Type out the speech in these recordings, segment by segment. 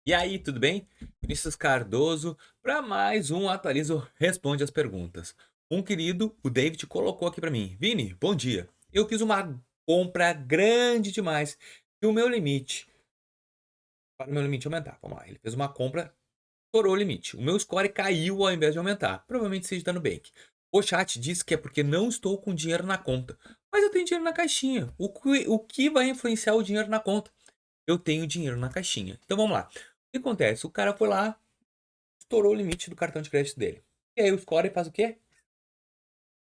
E aí, tudo bem? Vinícius Cardoso para mais um Atualizo Responde as Perguntas. Um querido, o David, colocou aqui para mim: Vini, bom dia. Eu fiz uma compra grande demais e o meu limite, para o meu limite aumentar. Vamos lá, ele fez uma compra, estourou o limite. O meu score caiu ao invés de aumentar. Provavelmente seja da Nubank. O chat disse que é porque não estou com dinheiro na conta. Mas eu tenho dinheiro na caixinha. O que vai influenciar o dinheiro na conta? Eu tenho dinheiro na caixinha. Então vamos lá. O que acontece? O cara foi lá, estourou o limite do cartão de crédito dele. E aí o score faz o quê?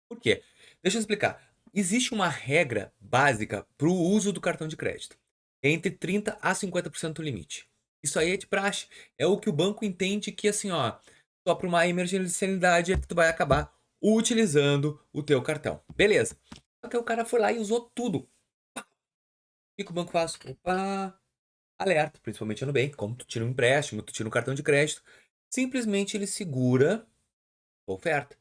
Por quê? Deixa eu explicar. Existe uma regra básica para o uso do cartão de crédito. É entre 30 a 50% do limite. Isso aí é de praxe. É o que o banco entende que assim, ó, só para uma emergencialidade é que tu vai acabar utilizando o teu cartão. Beleza. Só que o cara foi lá e usou tudo. O que o banco faz? Opa, alerta, principalmente no Nubank, como tu tira um empréstimo, tu tira um cartão de crédito, simplesmente ele segura a oferta.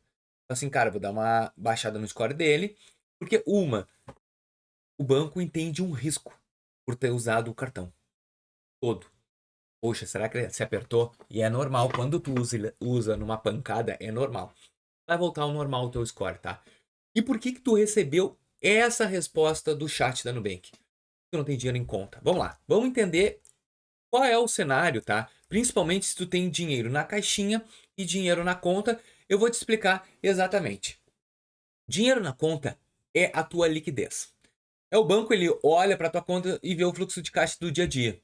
Assim, cara, vou dar uma baixada no score dele, porque o banco entende um risco por ter usado o cartão todo. Poxa, será que ele se apertou? E é normal, quando tu usa numa pancada, é normal. Vai voltar ao normal o teu score, tá? E por que que tu recebeu essa resposta do chat da Nubank? Tu não tem dinheiro em conta. Vamos lá, vamos entender qual é o cenário, tá? Principalmente se tu tem dinheiro na caixinha e dinheiro na conta, eu vou te explicar exatamente. Dinheiro na conta é a tua liquidez. É o banco, ele olha para tua conta e vê o fluxo de caixa do dia a dia.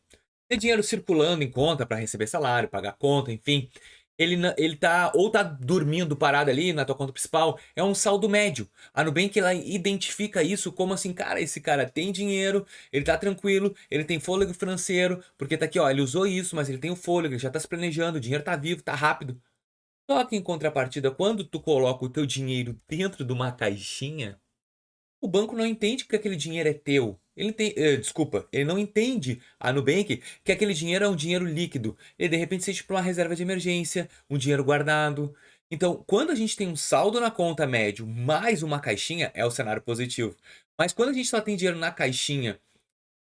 Tem dinheiro circulando em conta para receber salário, pagar conta, enfim. Ele tá ou tá dormindo parado ali na tua conta principal, é um saldo médio. A Nubank ela identifica isso como assim, cara, esse cara tem dinheiro, ele tá tranquilo, ele tem fôlego financeiro, porque tá aqui, ó, ele usou isso, mas ele tem o fôlego, ele já tá se planejando, o dinheiro tá vivo, tá rápido. Só que em contrapartida, quando tu coloca o teu dinheiro dentro de uma caixinha, o banco não entende que aquele dinheiro é teu. Desculpa, ele não entende a Nubank que aquele dinheiro é um dinheiro líquido. Ele de repente seja para uma reserva de emergência, um dinheiro guardado. Então, quando a gente tem um saldo na conta médio mais uma caixinha, é o cenário positivo. Mas quando a gente só tem dinheiro na caixinha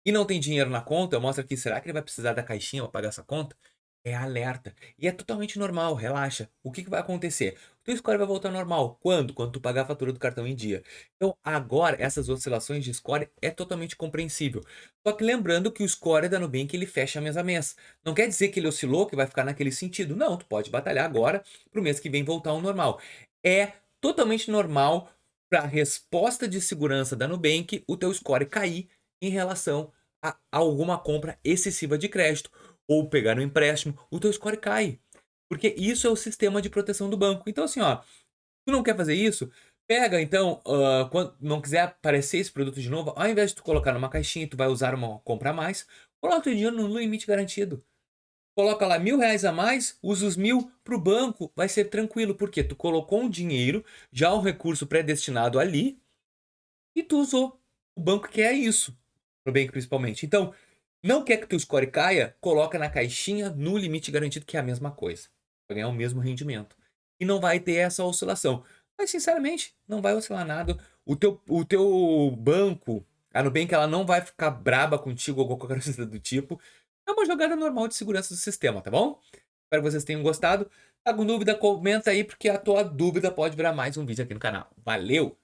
e não tem dinheiro na conta, mostra que será que ele vai precisar da caixinha para pagar essa conta? É alerta. E é totalmente normal, relaxa. O que vai acontecer? O teu score vai voltar ao normal. Quando? Quando tu pagar a fatura do cartão em dia. Então, agora, essas oscilações de score é totalmente compreensível. Só que lembrando que o score da Nubank ele fecha mês a mês. Não quer dizer que ele oscilou, que vai ficar naquele sentido. Não, tu pode batalhar agora para o mês que vem voltar ao normal. É totalmente normal para a resposta de segurança da Nubank o teu score cair em relação a alguma compra excessiva de crédito ou pegar um empréstimo, o teu score cai. Porque isso é o sistema de proteção do banco. Então, assim, ó, tu não quer fazer isso? Pega, então, quando não quiser aparecer esse produto de novo, ao invés de tu colocar numa caixinha, tu vai usar uma compra a mais, coloca o teu dinheiro no limite garantido. Coloca lá R$ 1.000 a mais, usa os 1.000 para o banco, vai ser tranquilo, porque tu colocou um dinheiro, já um recurso predestinado ali, e tu usou. O banco quer isso, no banco principalmente. Então, não quer que teu score caia? Coloca na caixinha no limite garantido, que é a mesma coisa. Vai ganhar o mesmo rendimento. E não vai ter essa oscilação. Mas, sinceramente, não vai oscilar nada. O teu banco, a Nubank, ela não vai ficar braba contigo ou qualquer coisa do tipo. É uma jogada normal de segurança do sistema, tá bom? Espero que vocês tenham gostado. Tá com dúvida, comenta aí, porque a tua dúvida pode virar mais um vídeo aqui no canal. Valeu!